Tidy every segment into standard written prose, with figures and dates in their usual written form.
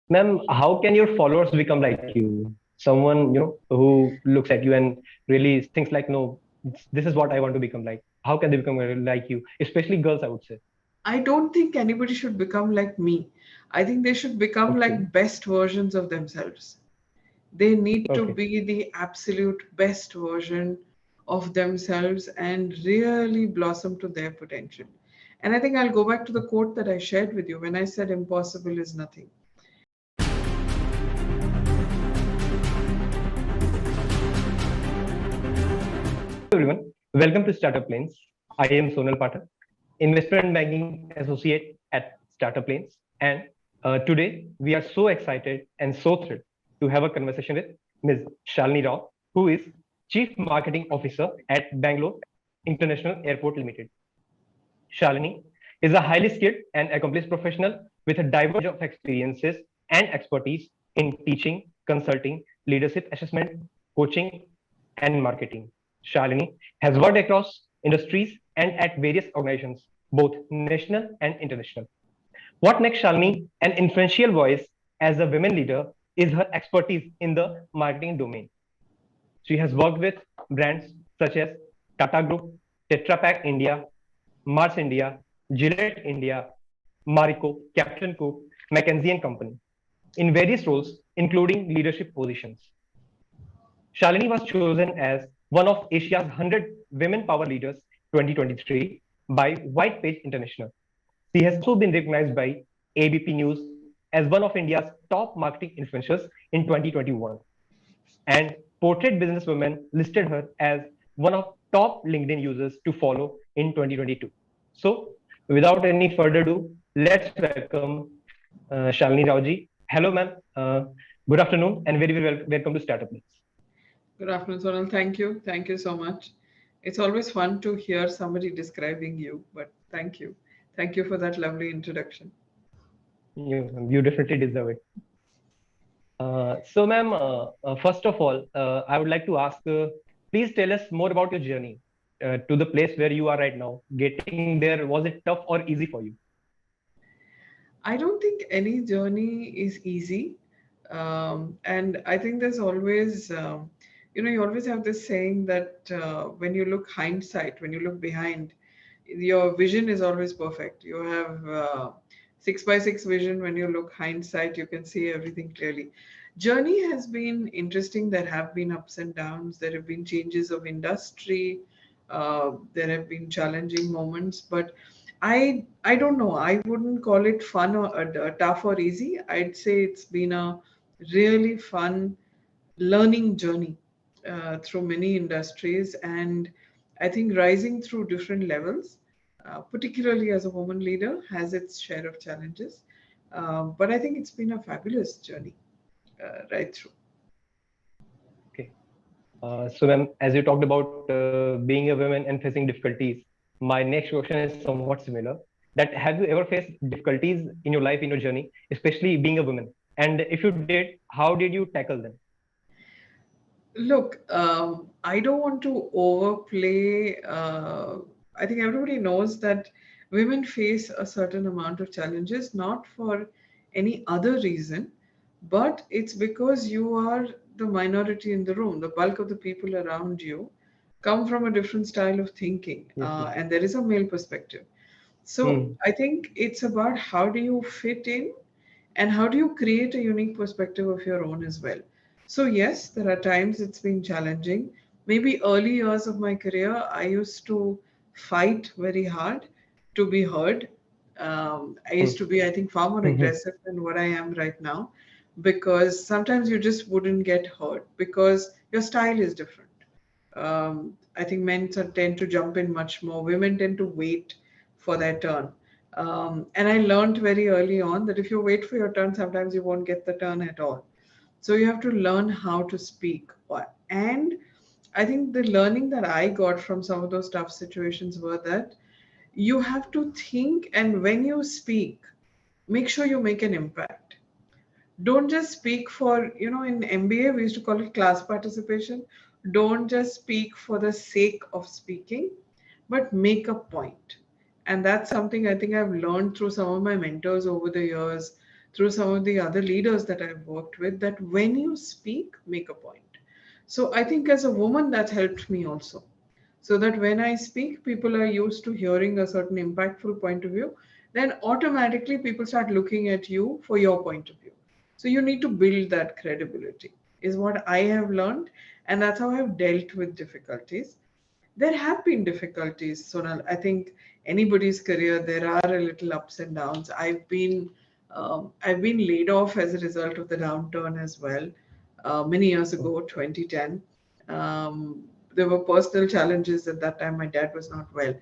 Ma'am, how can your followers become like you? Someone, who looks at you and really thinks like, no, this is what I want to become like. How can they become like you? Especially girls, I would say. I don't think anybody should become like me. I think they should become Okay. like best versions of themselves. They need to Okay. be the absolute best version of themselves and really blossom to their potential. And I think I'll go back to the quote that I shared with you when I said impossible is nothing. Hello everyone. Welcome to StartupLanes. I am Sonal Pathak, Investment Banking Associate at StartupLanes. And today we are so excited and so thrilled to have a conversation with Ms. Shalini Rao, who is Chief Marketing Officer at Bangalore International Airport Limited. Shalini is a highly skilled and accomplished professional with a diverse range of experiences and expertise in teaching, consulting, leadership assessment, coaching, and marketing. Shalini has worked across industries and at various organizations, both national and international. What makes Shalini an influential voice as a women leader is her expertise in the marketing domain. She has worked with brands such as Tata Group, Tetra Pak India, Mars India, Gillette India, Marico, Captain Cook, McKinsey and Company in various roles, including leadership positions. Shalini was chosen as one of Asia's 100 Women Power Leaders 2023 by White Page International. She has also been recognized by ABP News as one of India's top marketing influencers in 2021. And Portrait Businesswoman listed her as one of top LinkedIn users to follow in 2022. So, without any further ado, let's welcome Shalini Raoji. Hello, ma'am. Good afternoon, and very, very welcome to Startup Links. Good afternoon, Sonal. Thank you. Thank you so much. It's always fun to hear somebody describing you, but thank you. Thank you for that lovely introduction. You definitely deserve it. So, ma'am, first of all, I would like to ask, please tell us more about your journey to the place where you are right now. Getting there, was it tough or easy for you? I don't think any journey is easy. And I think there's always, you always have this saying that when you look hindsight, when you look behind, your vision is always perfect. You have 6 by 6 vision. When you look hindsight, you can see everything clearly. Journey has been interesting. There have been ups and downs. There have been changes of industry. There have been challenging moments, but I don't know. I wouldn't call it fun or tough or easy. I'd say it's been a really fun learning journey through many industries, and I think rising through different levels, particularly as a woman leader, has its share of challenges. But I think it's been a fabulous journey right through. Okay. So, ma'am, as you talked about being a woman and facing difficulties, my next question is somewhat similar. That have you ever faced difficulties in your life, in your journey, especially being a woman? And if you did, how did you tackle them? Look, I don't want to overplay. I think everybody knows that women face a certain amount of challenges, not for any other reason, but it's because you are the minority in the room. The bulk of the people around you come from a different style of thinking, Yes, yes. and there is a male perspective. So Hmm. I think it's about how do you fit in and how do you create a unique perspective of your own as well. So, yes, there are times it's been challenging. Maybe early years of my career, I used to fight very hard to be heard. I used to be, I think, far more Hmm. aggressive than what I am right now because sometimes you just wouldn't get heard because your style is different. I think men tend to jump in much more. Women tend to wait for their turn. And I learned very early on that if you wait for your turn, sometimes you won't get the turn at all. So you have to learn how to speak. And I think the learning that I got from some of those tough situations were that you have to think, and when you speak, make sure you make an impact. Don't just speak for, in MBA, we used to call it class participation. Don't just speak for the sake of speaking, but make a point. And that's something I think I've learned through some of my mentors over the years. through some of the other leaders that I've worked with, that when you speak, make a point. So I think as a woman, that helped me also. So that when I speak, people are used to hearing a certain impactful point of view, then automatically people start looking at you for your point of view. So you need to build that credibility, is what I have learned. And that's how I've dealt with difficulties. There have been difficulties, Sonal. I think anybody's career, there are a little ups and downs. I've been laid off as a result of the downturn as well. Many years ago, 2010. There were personal challenges at that time. My dad was not well,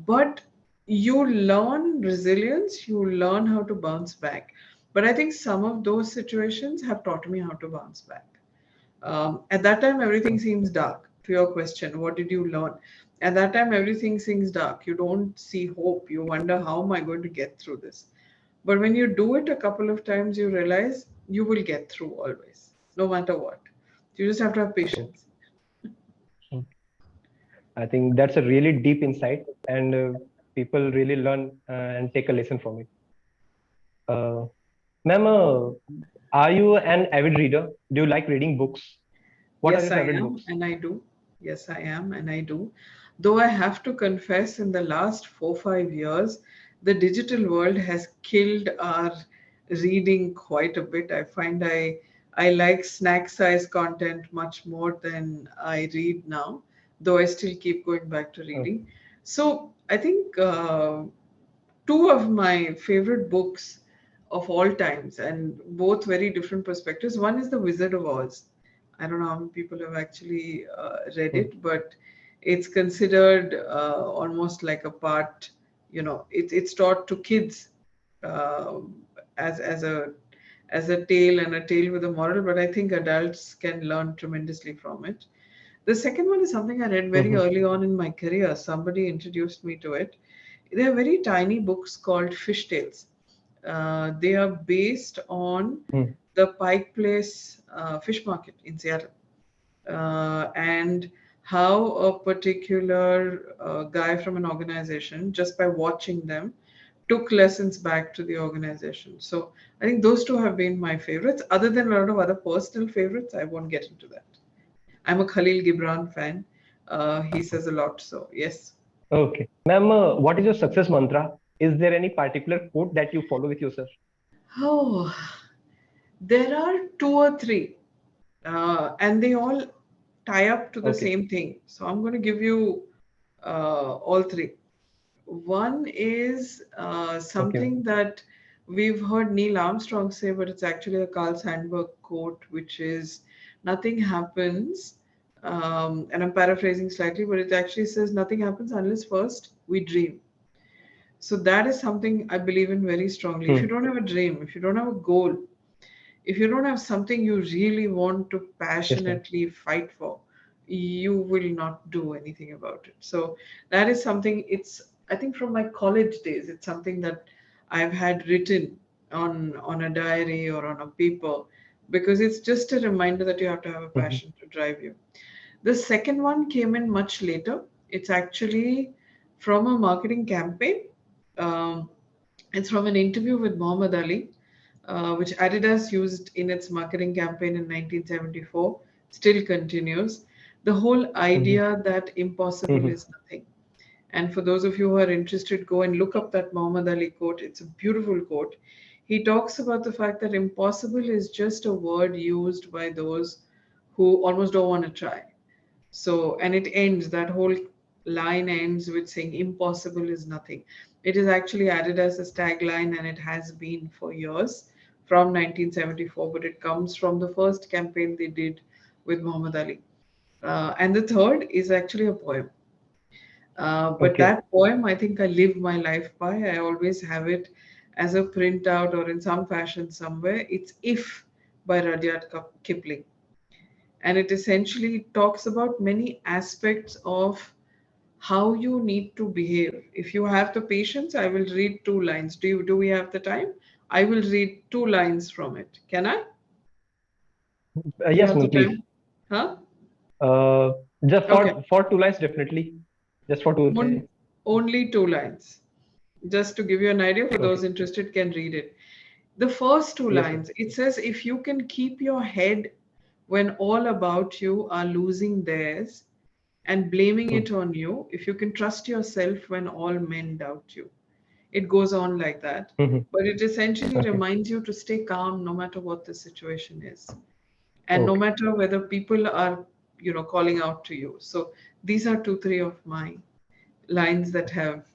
but you learn resilience. You learn how to bounce back. But I think some of those situations have taught me how to bounce back. At that time, everything seems dark. To your question, what did you learn? At that time, everything seems dark. You don't see hope. You wonder, how am I going to get through this? But when you do it a couple of times, you realize you will get through always, no matter what. You just have to have patience. I think that's a really deep insight, and people really learn and take a lesson from it. Uh, Ma'am, are you an avid reader? Do you like reading books? What are Yes, your I favorite am, books? and I do. Yes, I am, and I do. Though I have to confess, in the last 4, 5 years, the digital world has killed our reading quite a bit. I find I like snack size content much more than I read now, though I still keep going back to Okay. reading. So I think two of my favorite books of all times, and both very different perspectives. One is The Wizard of Oz. I don't know how many people have actually read Hmm. it, but it's considered almost like a part, it's taught to kids uh, as a tale, and a tale with a moral, but I think adults can learn tremendously from it. The second one is something I read very Mhm. early on in my career. Somebody introduced me to it. They are very tiny books called Fish Tales. They are based on Hmm. the Pike Place fish market in Seattle, and how a particular guy from an organization, just by watching them, took lessons back to the organization. So I think those two have been my favorites. Other than a lot of other personal favorites, I won't get into that. I'm a Khalil Gibran fan. He says a lot. So yes. Okay. Ma'am, what is your success mantra? Is there any particular quote that you follow with yourself? Oh, there are two or three, and they all tie up to the Okay. same thing. So I'm going to give you all three. One is Okay. something that we've heard Neil Armstrong say, but it's actually a Carl Sandburg quote, which is, "Nothing happens," and I'm paraphrasing slightly, but it actually says, "Nothing happens unless first we dream." So that is something I believe in very strongly. If you Hmm. don't have a dream, if you don't have a goal, if you don't have something you really want to Yes, ma'am. passionately fight for, you will not do anything about it. So that is something, I think from my college days, it's something that I've had written on a diary or on a paper, because it's just a reminder that you have to have a Mhm. passion to drive you. The second one came in much later. It's actually from a marketing campaign. Um, it's from an interview with Muhammad Ali, which Adidas used in its marketing campaign in 1974, still continues. The whole Mhm. idea that impossible Mhm. is nothing. And for those of you who are interested, go and look up that Muhammad Ali quote. It's a beautiful quote. He talks about the fact that impossible is just a word used by those who almost don't want to try. So, and it ends, that whole line ends with saying impossible is nothing. It is actually added as a tagline, and it has been for years from 1974, but it comes from the first campaign they did with Muhammad Ali. And the third is actually a poem. But Okay. that poem, I think I live my life by. I always have it as a printout or in some fashion somewhere. It's If by Rudyard Kipling, and it essentially talks about many aspects of how you need to behave. If you have the patience, I will read two lines. Do we have the time? I will read two lines from it. Can I? Do you Yes, have the ma'am, please. time? Huh? Uh, just Okay. for two lines, definitely. Just for two lines. Only two lines. Just to give you an idea, for Okay. those interested can read it. The first two Yes, ma'am. lines, it says, if you can keep your head when all about you are losing theirs and blaming Hmm. it on you, if you can trust yourself when all men doubt you. It goes on like that. Mhm. But it essentially Okay. reminds you to stay calm no matter what the situation is. And no Okay. matter whether people are, calling out to you. So these are two, three of my lines that have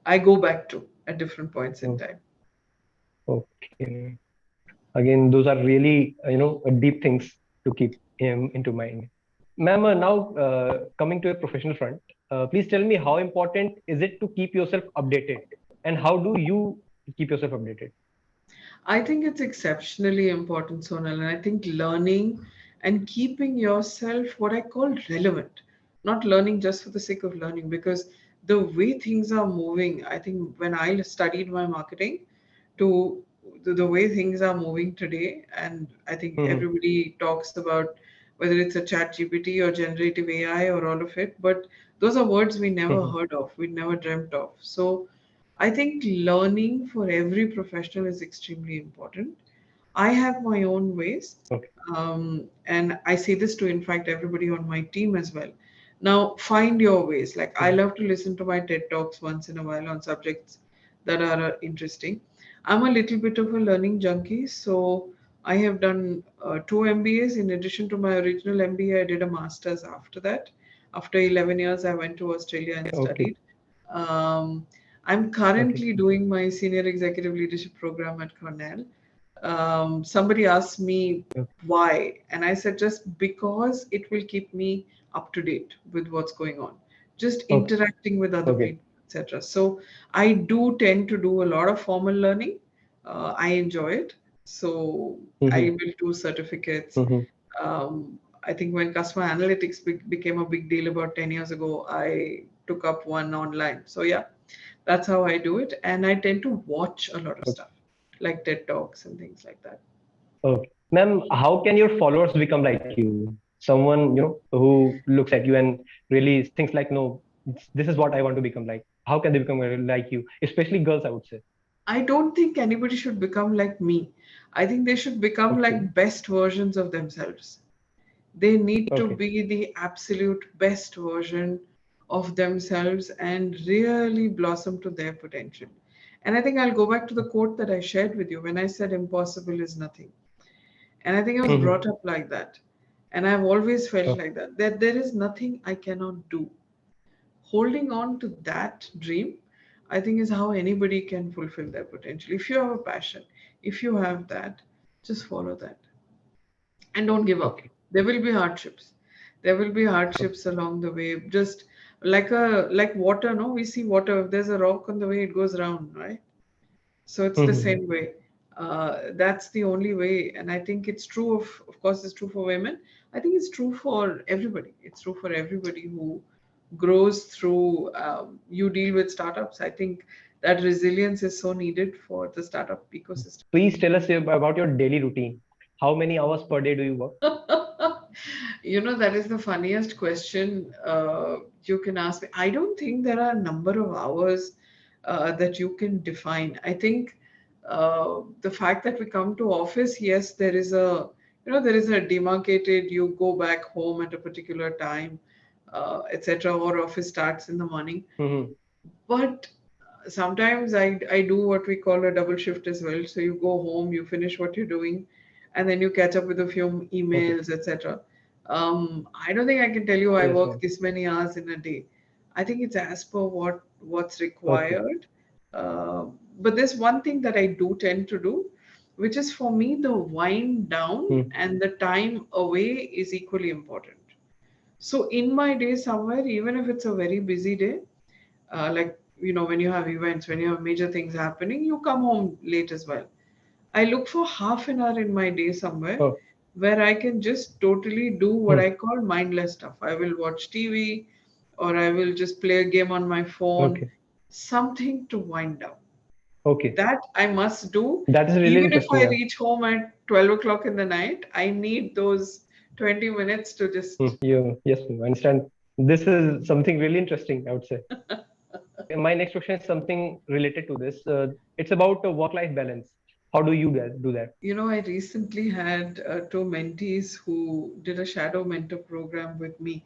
I go back to at different points in Oh, time. okay. Again, those are really, deep things to keep into mind. Ma'am, now coming to a professional front, please tell me how important is it to keep yourself updated, and how do you keep yourself updated? I think it's exceptionally important, Sonal, and I think learning and keeping yourself what I call relevant, not learning just for the sake of learning, because the way things are moving, I think when I studied my marketing to the way things are moving today, and I think Hmm. everybody talks about whether it's a chat GPT or generative AI or all of it, but those are words we never Hmm. heard of, we never dreamt of. So I think learning for every professional is extremely important. I have my own ways, Okay. and I say this to, in fact, everybody on my team as well. Now, find your ways. Like, I Hmm. love to listen to my TED Talks once in a while on subjects that are interesting. I'm a little bit of a learning junkie, so I have done two MBAs. In addition to my original MBA, I did a master's after that. After 11 years, I went to Australia and Okay. studied. Um, I'm Okay. currently doing my senior executive leadership program at Cornell. Somebody asked me Okay. why, and I said just because it will keep me up to date with what's going on, just Okay. interacting with other Okay. people, etc. So I do tend to do a lot of formal learning. I enjoy it, so I Hmm. will do certificates. Hmm. I think when customer analytics became a big deal about 10 years ago, I took up one online. So yeah, that's how I do it. And I tend to watch a lot of Okay. stuff like TED Talks and things like that. Okay. Ma'am, how can your followers become like you? Someone, who looks at you and really thinks like, no, this is what I want to become like. How can they become like you? Especially girls, I would say. I don't think anybody should become like me. I think they should become Okay. like best versions of themselves. They need to Okay. be the absolute best version of themselves and really blossom to their potential. And I think I'll go back to the quote that I shared with you when I said impossible is nothing. And I think I was Hmm. brought up like that. And I've always felt Okay. like that, that there is nothing I cannot do. Holding on to that dream, I think, is how anybody can fulfill their potential. If you have a passion, if you have that, just follow that and don't give up. Okay. There will be hardships. There will be Okay. hardships along the way. Just like water, no? We see water. If there's a rock on the way, it goes round, right? So it's the Hmm. same way. That's the only way, and I think it's true of course, it's true for women. I think it's true for everybody. It's true for everybody who grows through. You deal with startups. I think that resilience is so needed for the startup ecosystem. Please tell us about your daily routine. How many hours per day do you work? That is the funniest question you can ask me. I don't think there are a number of hours that you can define. I think the fact that we come to office, yes, there is a demarcated. You go back home at a particular time, etc., or office starts in the morning. Hmm. But sometimes I do what we call a double shift as well. So you go home, you finish what you're doing, and then you catch up with a few Okay. emails, etc. I don't think I can tell you I Yes, work ma'am. this many hours in a day. I think it's as per what's Okay. required. Uh, but there's one thing that I do tend to do, which is for me the wind down Hmm. and the time away is equally important. So in my day somewhere, even if it's a very busy day, like when you have events, when you have major things happening, you come home late as well. I look for half an hour in my day somewhere Oh. where I can just totally do what Hmm. I call mindless stuff. I will watch TV, or I will just play a game on my phone, Okay. something to wind down. Okay. That I must do. That is really Even if interesting, I ma'am. reach home at 12 o'clock in the night, I need those 20 minutes to just. Yes, ma'am, I understand. This is something really interesting, I would say. My next question is something related to this. It's about work-life balance. How do you guys do that? I recently had two mentees who did a shadow mentor program with me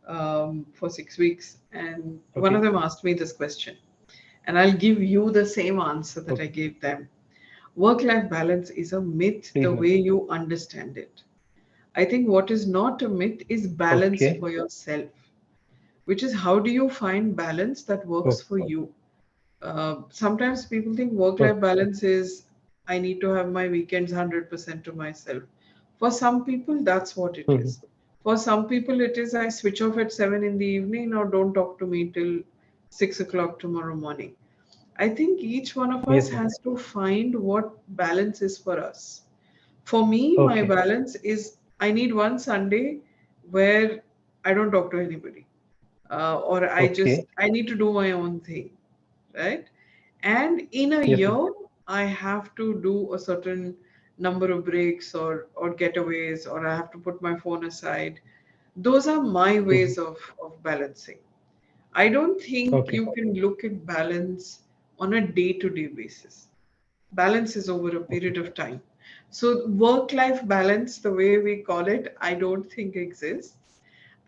for 6 weeks, and one of Okay, them asked me this question, and I'll give you the same answer that I okay, gave them. Work-life balance is a myth please, the ma'am. way you understand it. I think what is not a myth is balance Okay, for yourself, which is how do you find balance that works okay, for you. Sometimes people think work life okay. balance is I need to have my weekends 100% to myself. For some people, that's what it Mhm. is. For some people, it is I switch off at 7 in the evening or don't talk to me till 6 o'clock tomorrow morning. I think each one of us Yes, ma'am. has to find what balance is for us. For me, my Okay, balance is I need one Sunday where I don't talk to anybody, or okay. I need to do my own thing, right? And in a Yes, ma'am. year, I have to do a certain number of breaks or getaways, or I have to put my phone aside. Those are my Mhm. ways of balancing. I don't think Okay, you can look at balance on a day-to-day basis. Balance is over a okay, period of time. So work-life balance, the way we call it, I don't think exists,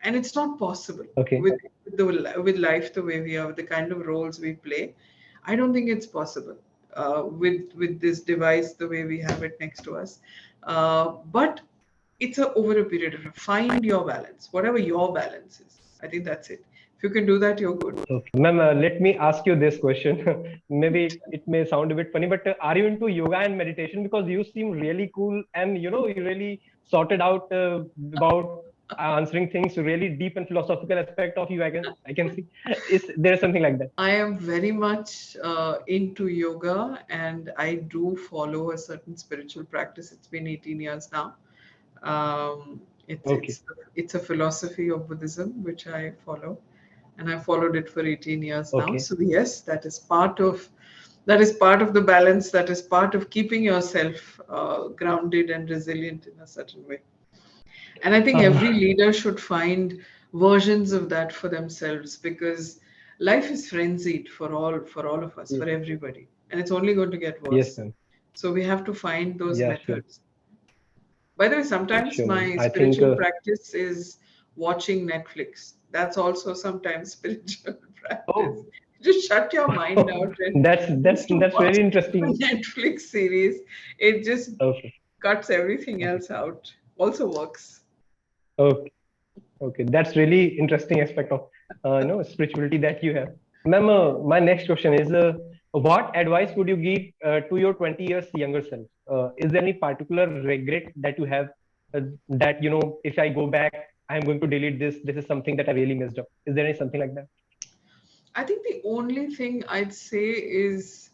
and it's not possible okay. with life the way we are, with the kind of roles we play. I don't think it's possible with this device the way we have it next to us. But it's over a period of time. Find your balance, whatever your balance is. I think that's it. If you can do that, you're good. Okay, ma'am, let me ask you this question. Maybe it may sound a bit funny, but are you into yoga and meditation? Because you seem really cool, and you really sorted out about answering things really deep and philosophical aspect of you. I can see. Is there something like that? I am very much into yoga, and I do follow a certain spiritual practice. It's been 18 years now. Um, it's Okay, it's it's a philosophy of Buddhism which I follow, and I followed it for 18 years now. okay, So yes, that is part of the balance. That is part of keeping yourself grounded and resilient in a certain way. And I think every uh, leader should find versions of that for themselves, because life is frenzied for all of us, for yes, everybody, and it's only going to get yes, worse. ma'am. So we have to find those Yeah, sure, methods. By the way, sometimes sure, ma'am. my I think. spiritual practice is watching Netflix. That's also sometimes spiritual practice. Oh, Just shut your mind out and that's that's just that's watch very a interesting. Netflix series. It just Okay, cuts everything okay, else out. Also works. okay. Okay, that's really interesting aspect of spirituality that you have, ma'am. My next question is, what advice would you give to your 20 years younger self? Is there any particular regret that you have, that if I go back, I am going to delete this. This is something that I really messed up. Is there any something like that? I think the only thing I'd say is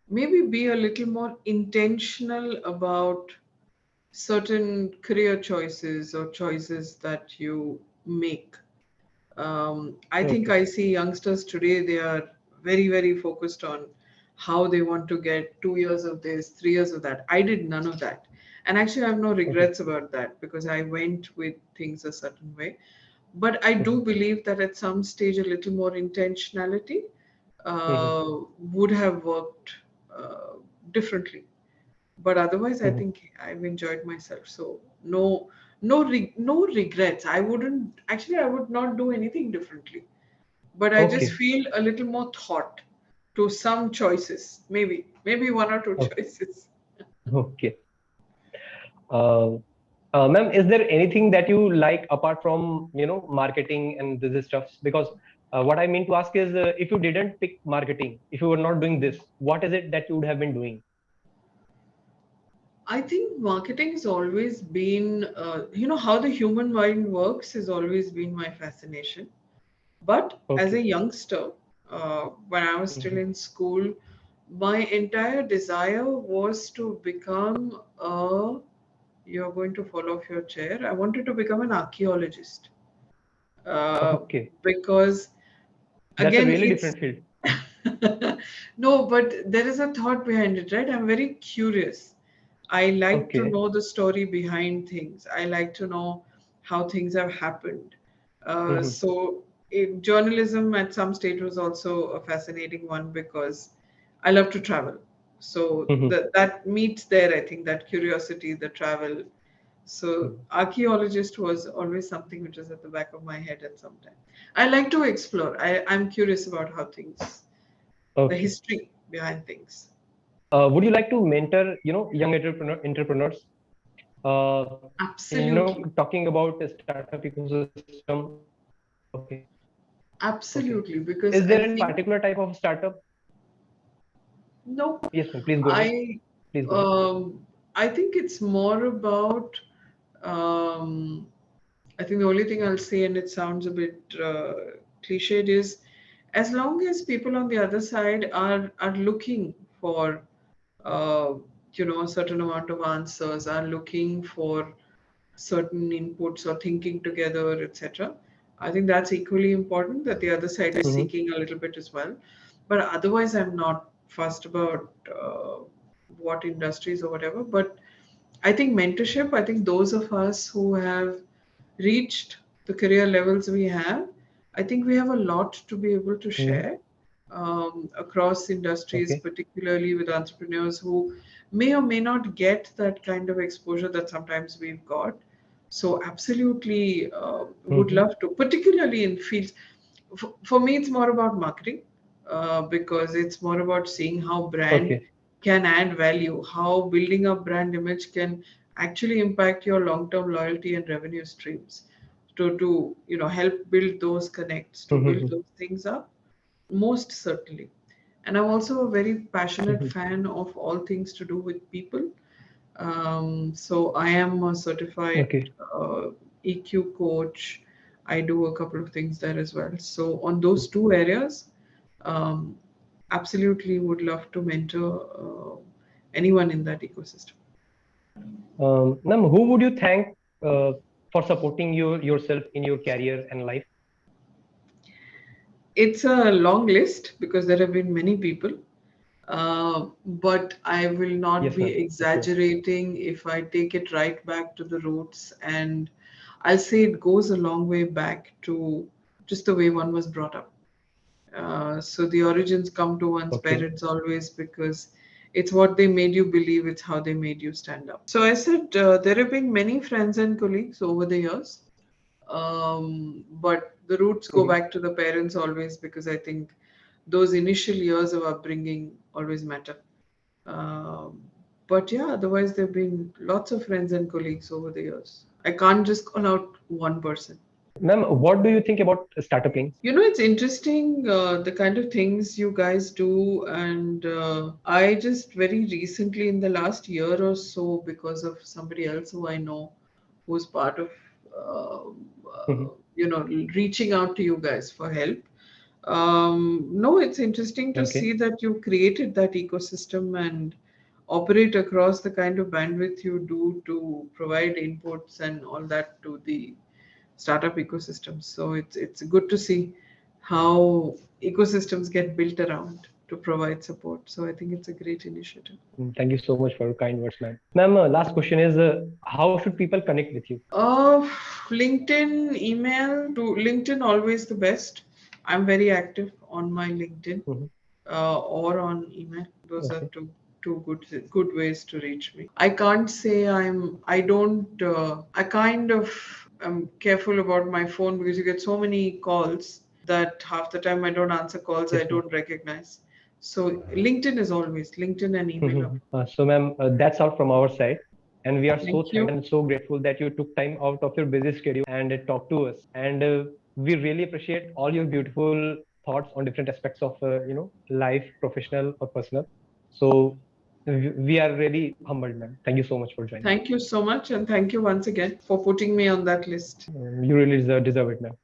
maybe be a little more intentional about certain career choices or choices that you make. I think Okay. I see youngsters today, they are very, very focused on how they want to get 2 years of this, 3 years of that. I did none of that. And actually, I have no Okay. regrets about that because I went with things a certain way. But I do Mhm. believe that at some stage, a little more intentionality Mhm. would have worked uh, differently. But otherwise, I Mhm. think I've enjoyed myself. So no regrets. I would not do anything differently. But I just Okay. feel a little more thought to some choices. Maybe one or two Okay. choices. Okay. Uh, ma'am, is there anything that you like apart from marketing and this stuff? Because what I mean to ask is, if you didn't pick marketing, if you were not doing this, what is it that you would have been doing? I think marketing has always been, how the human mind works has always been my fascination. But as a Okay. youngster, when I was still Mhm. in school, my entire desire was to become a. You're going to fall off your chair. I wanted to become an archaeologist, uh, Okay. because That's a again, really it's different field. no, but there is a thought behind it, right? I'm very curious. I like to Okay. know the story behind things. I like to know how things have happened. Mhm. So, journalism at some stage was also a fascinating one because I love to travel. So Mhm. that meets there, I think, that curiosity, the travel. So archaeologist was always something which was at the back of my head at some time. I like to explore. I'm curious about how things, the Okay. history behind things. Would you like to mentor, young entrepreneurs? Uh, Absolutely. talking about the startup ecosystem. Okay. Okay. Absolutely. Is Because there I any think, particular type of startup? no, Yes, ma'am. Please go ahead. I Please go ahead. um, I think it's more about um, I think the only thing I'll say, and it sounds a bit cliched, is as long as people on the other side are looking for uh, a certain amount of answers, are looking for certain inputs or thinking together, etc. I think that's equally important that the other side is Mm-hmm. seeking a little bit as well. But otherwise, I'm not fussed about what industries or whatever. But I think mentorship, I think those of us who have reached the career levels we have, I think we have a lot to be able to Mm-hmm. share across industries, Okay. particularly with entrepreneurs who may or may not get that kind of exposure that sometimes we've got. So, absolutely would Mm-hmm. love to, particularly in fields. For me, it's more about marketing because it's more about seeing how brand Okay. can add value, how building a brand image can actually impact your long-term loyalty and revenue streams. To help build those connects, to build Mm-hmm. those things up, most certainly. And I'm also a very passionate Mm-hmm. fan of all things to do with people. So I am a certified Okay. EQ coach. I do a couple of things there as well. So on those two areas, um, absolutely would love to mentor anyone in that ecosystem. Ma'am, who would you thank uh, for supporting yourself in your career and life? It's a long list because there have been many people, but I will not Yes, be ma'am. For sure. exaggerating if I take it right back to the roots. And I'll say it goes a long way back to just the way one was brought up. So the origins come to one's Okay. parents always because it's what they made you believe, it's how they made you stand up. So I said there have been many friends and colleagues over the years, but the roots go Mm-hmm. back to the parents always because I think those initial years of upbringing always matter. Um, but yeah, otherwise there have been lots of friends and colleagues over the years. I can't just call out one person. Ma'am, what do you think about startup links? It's interesting the kind of things you guys do, and I just very recently, in the last year or so, because of somebody else who I know, who's part of, uh, Mm-hmm. reaching out to you guys for help. No, it's interesting to see Okay. that you created that ecosystem and operate across the kind of bandwidth you do to provide inputs and all that to the startup ecosystems. So it's good to see how ecosystems get built around to provide support. So I think it's a great initiative. Thank you so much for your kind words, ma'am. Ma'am, last question is, how should people connect with you? Uh, LinkedIn, email to LinkedIn, always the best. I'm very active on my LinkedIn Mm-hmm. or on email. Those are Okay. two good ways to reach me. I can't say I don't I kind of am careful about my phone because you get so many calls that half the time I don't answer calls I Yes, ma'am. don't recognize. So LinkedIn is always LinkedIn and email up. So, ma'am, that's all from our side. And we are so Thank thankful you. and so grateful that you took time out of your busy schedule and talked to us. And we really appreciate all your beautiful thoughts on different aspects of, life, professional or personal. So we are really humbled, ma'am. Thank you so much for joining. Thank you so much and thank you once again for putting me on that list. You really deserve it, ma'am.